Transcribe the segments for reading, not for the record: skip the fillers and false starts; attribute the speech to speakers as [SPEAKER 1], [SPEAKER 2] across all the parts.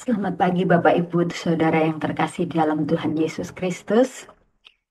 [SPEAKER 1] Selamat pagi Bapak Ibu Saudara yang terkasih di dalam Tuhan Yesus Kristus.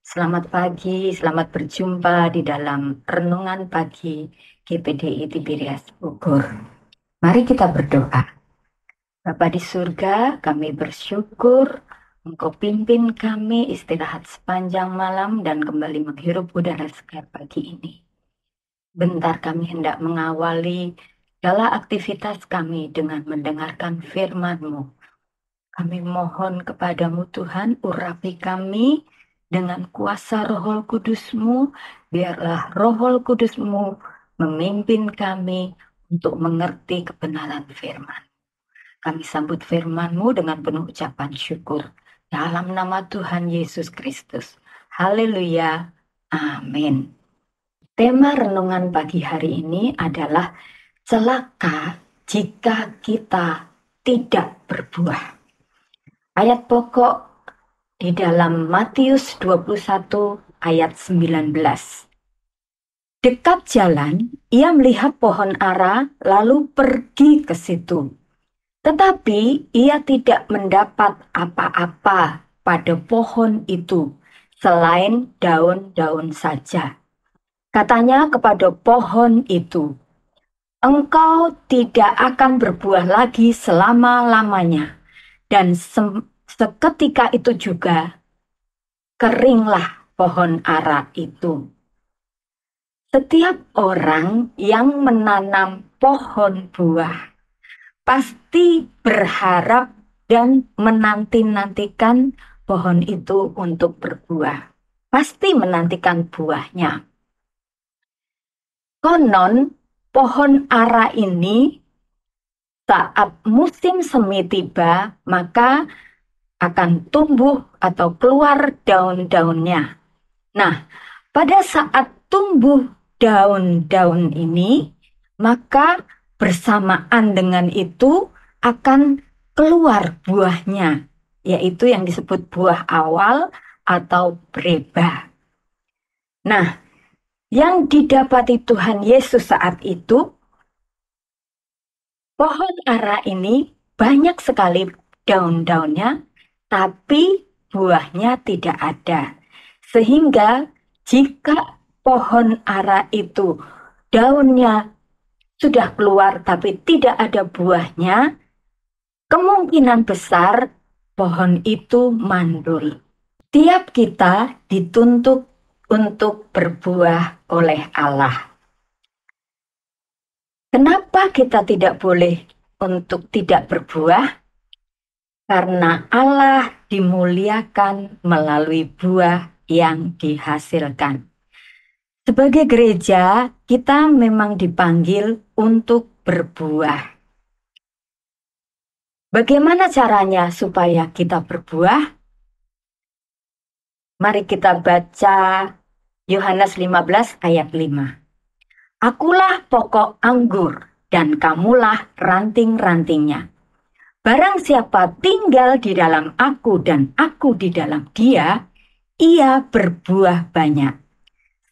[SPEAKER 1] Selamat pagi, selamat berjumpa di dalam Renungan Pagi GPDI Tiberias Bogor. Mari kita berdoa. Bapa di surga, kami bersyukur Engkau pimpin kami istirahat sepanjang malam dan kembali menghirup udara segar pagi ini. Bentar kami hendak mengawali segala aktivitas kami dengan mendengarkan firman-Mu. Kami mohon kepadamu Tuhan, urapi kami dengan kuasa Roh Kudus-Mu. Biarlah Roh Kudus-Mu memimpin kami untuk mengerti kebenaran firman. Kami sambut firman-Mu dengan penuh ucapan syukur. Dalam nama Tuhan Yesus Kristus. Haleluya. Amin. Tema renungan pagi hari ini adalah celaka jika kita tidak berbuah. Ayat pokok di dalam Matius 21 ayat 19. Dekat jalan, ia melihat pohon ara lalu pergi ke situ. Tetapi ia tidak mendapat apa-apa pada pohon itu selain daun-daun saja. Katanya kepada pohon itu, "Engkau tidak akan berbuah lagi selama-lamanya." Dan seketika itu juga keringlah pohon ara itu. Setiap orang yang menanam pohon buah pasti berharap dan menanti-nantikan pohon itu untuk berbuah. Pasti menantikan buahnya. Konon pohon ara ini saat musim semi tiba, maka akan tumbuh atau keluar daun-daunnya. Nah, pada saat tumbuh daun-daun ini, maka bersamaan dengan itu akan keluar buahnya, yaitu yang disebut buah awal atau breba. Nah, yang didapati Tuhan Yesus saat itu, pohon ara ini banyak sekali daun-daunnya, tapi buahnya tidak ada. Sehingga jika pohon ara itu daunnya sudah keluar tapi tidak ada buahnya, kemungkinan besar pohon itu mandul. Tiap kita dituntut untuk berbuah oleh Allah. Kenapa kita tidak boleh untuk tidak berbuah? Karena Allah dimuliakan melalui buah yang dihasilkan. Sebagai gereja, kita memang dipanggil untuk berbuah. Bagaimana caranya supaya kita berbuah? Mari kita baca Yohanes 15 ayat 5. Akulah pokok anggur dan kamulah ranting-rantingnya. Barang siapa tinggal di dalam aku dan aku di dalam dia, ia berbuah banyak.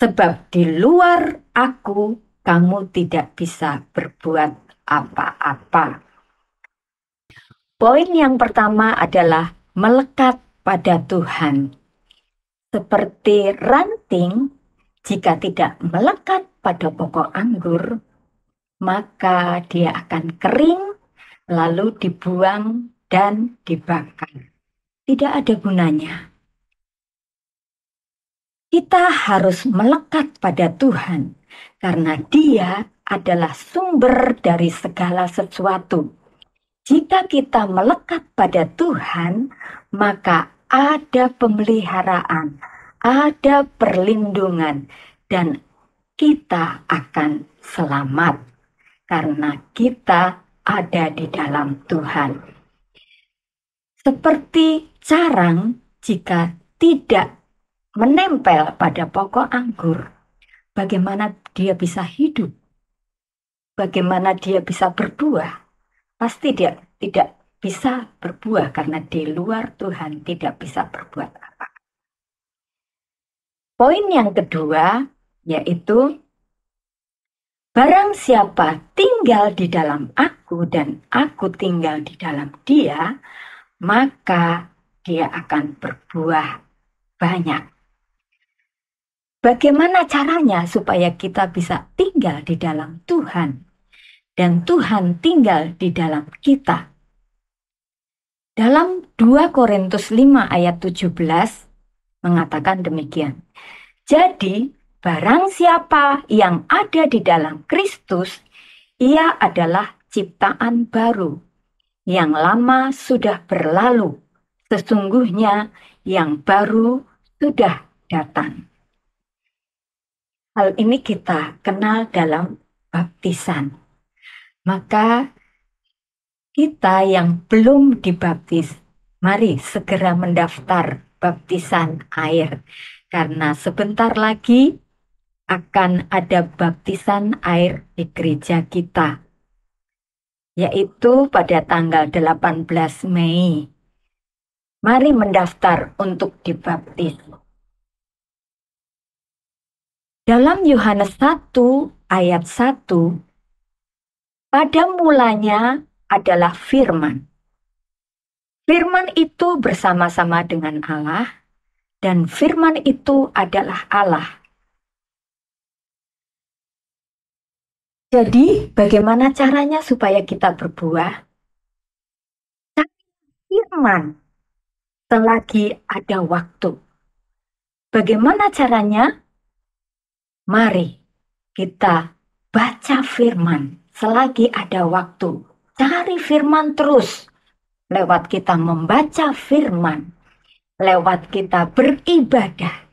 [SPEAKER 1] Sebab di luar aku, kamu tidak bisa berbuat apa-apa. Poin yang pertama adalah melekat pada Tuhan. Seperti ranting, jika tidak melekat pada pokok anggur, maka dia akan kering, lalu dibuang dan dibakar. Tidak ada gunanya. Kita harus melekat pada Tuhan, karena Dia adalah sumber dari segala sesuatu. Jika kita melekat pada Tuhan, maka ada pemeliharaan, ada perlindungan, dan kita akan selamat karena kita ada di dalam Tuhan. Seperti carang jika tidak menempel pada pokok anggur, bagaimana dia bisa hidup? Bagaimana dia bisa berbuah? Pasti dia tidak bisa berbuah karena di luar Tuhan tidak bisa berbuat apa. Poin yang kedua yaitu barang siapa tinggal tinggal di dalam aku dan aku tinggal di dalam dia, maka dia akan berbuah banyak. Bagaimana caranya supaya kita bisa tinggal di dalam Tuhan dan Tuhan tinggal di dalam kita? Dalam 2 Korintus 5 ayat 17 mengatakan demikian. Jadi, barang siapa yang ada di dalam Kristus, ia adalah ciptaan baru. Yang lama sudah berlalu, sesungguhnya yang baru sudah datang. Hal ini kita kenal dalam baptisan. Maka kita yang belum dibaptis, mari segera mendaftar baptisan air. Karena sebentar lagi akan ada baptisan air di gereja kita, yaitu pada tanggal 18 Mei. Mari mendaftar untuk dibaptis. Dalam Yohanes 1 ayat 1, pada mulanya adalah firman. Firman itu bersama-sama dengan Allah, dan firman itu adalah Allah. Jadi, bagaimana caranya supaya kita berbuah? Firman selagi ada waktu. Bagaimana caranya? Mari kita baca firman selagi ada waktu. Cari firman terus. Lewat kita membaca firman. Lewat kita beribadah.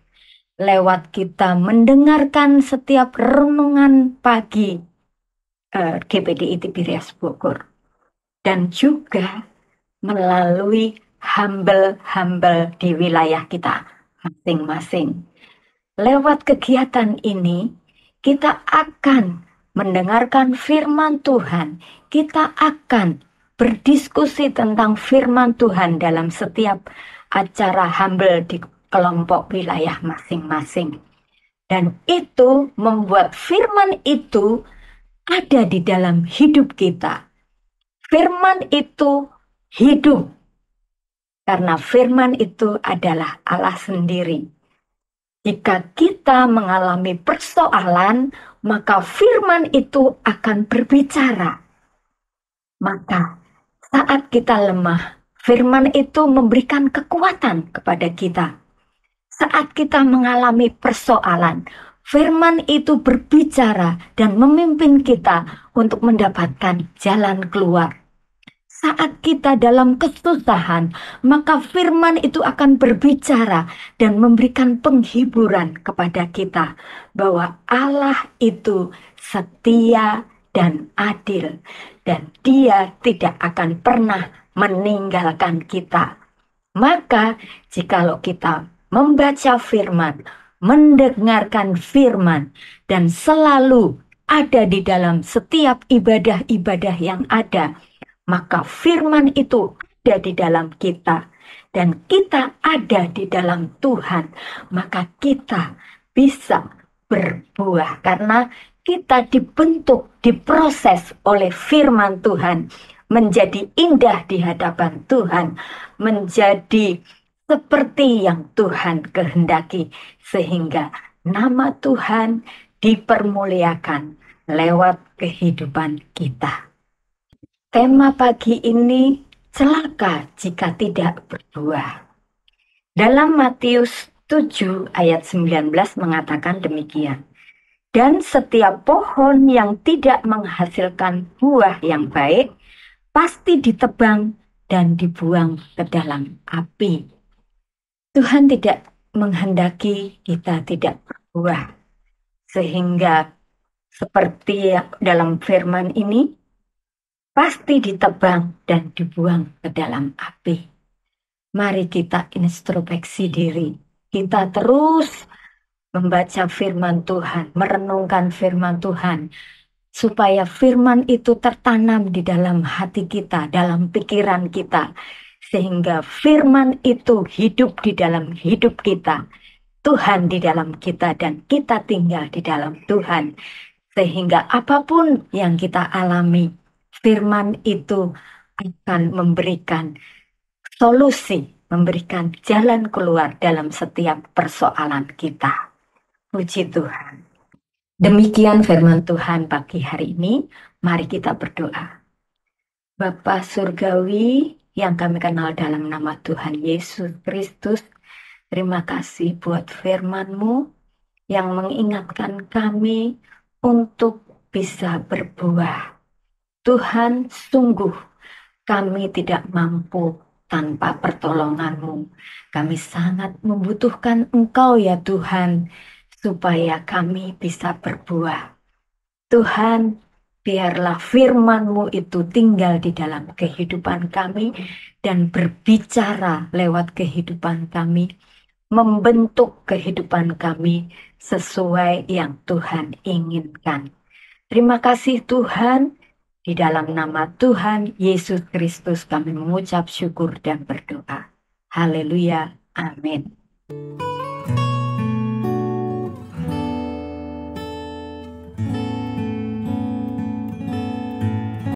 [SPEAKER 1] Lewat kita mendengarkan setiap renungan pagi GPDI Tiberias Bogor. Dan juga melalui humble di wilayah kita masing-masing. Lewat kegiatan ini, kita akan mendengarkan firman Tuhan. Kita akan berdiskusi tentang firman Tuhan dalam setiap acara humble di kelompok wilayah masing-masing. Dan itu membuat firman itu ada di dalam hidup kita. Firman itu hidup. Karena firman itu adalah Allah sendiri. Jika kita mengalami persoalan, maka firman itu akan berbicara. Maka saat kita lemah, firman itu memberikan kekuatan kepada kita. Saat kita mengalami persoalan, firman itu berbicara dan memimpin kita untuk mendapatkan jalan keluar. Saat kita dalam kesusahan, maka firman itu akan berbicara dan memberikan penghiburan kepada kita bahwa Allah itu setia dan adil dan Dia tidak akan pernah meninggalkan kita. Maka jikalau kita membaca firman, mendengarkan firman, dan selalu ada di dalam setiap ibadah-ibadah yang ada, maka firman itu ada di dalam kita dan kita ada di dalam Tuhan, maka kita bisa berbuah karena kita dibentuk, diproses oleh firman Tuhan menjadi indah di hadapan Tuhan, menjadi seperti yang Tuhan kehendaki sehingga nama Tuhan dipermuliakan lewat kehidupan kita. Tema pagi ini, celaka jika tidak berbuah. Dalam Matius 7 ayat 19 mengatakan demikian. Dan setiap pohon yang tidak menghasilkan buah yang baik, pasti ditebang dan dibuang ke dalam api. Tuhan tidak menghendaki kita tidak berbuah. Sehingga seperti dalam firman ini, pasti ditebang dan dibuang ke dalam api. Mari kita introspeksi diri. Kita terus membaca firman Tuhan, merenungkan firman Tuhan, supaya firman itu tertanam di dalam hati kita, dalam pikiran kita, sehingga firman itu hidup di dalam hidup kita, Tuhan di dalam kita, dan kita tinggal di dalam Tuhan. Sehingga apapun yang kita alami, firman itu akan memberikan solusi, memberikan jalan keluar dalam setiap persoalan kita. Puji Tuhan. Demikian firman Tuhan pagi hari ini. Mari kita berdoa. Bapa Surgawi yang kami kenal dalam nama Tuhan Yesus Kristus, terima kasih buat firman-Mu yang mengingatkan kami untuk bisa berbuah. Tuhan, sungguh kami tidak mampu tanpa pertolongan-Mu. Kami sangat membutuhkan Engkau ya Tuhan, supaya kami bisa berbuah. Tuhan, biarlah firman-Mu itu tinggal di dalam kehidupan kami dan berbicara lewat kehidupan kami, membentuk kehidupan kami sesuai yang Tuhan inginkan. Terima kasih Tuhan, di dalam nama Tuhan Yesus Kristus kami mengucap syukur dan berdoa. Haleluya, amin.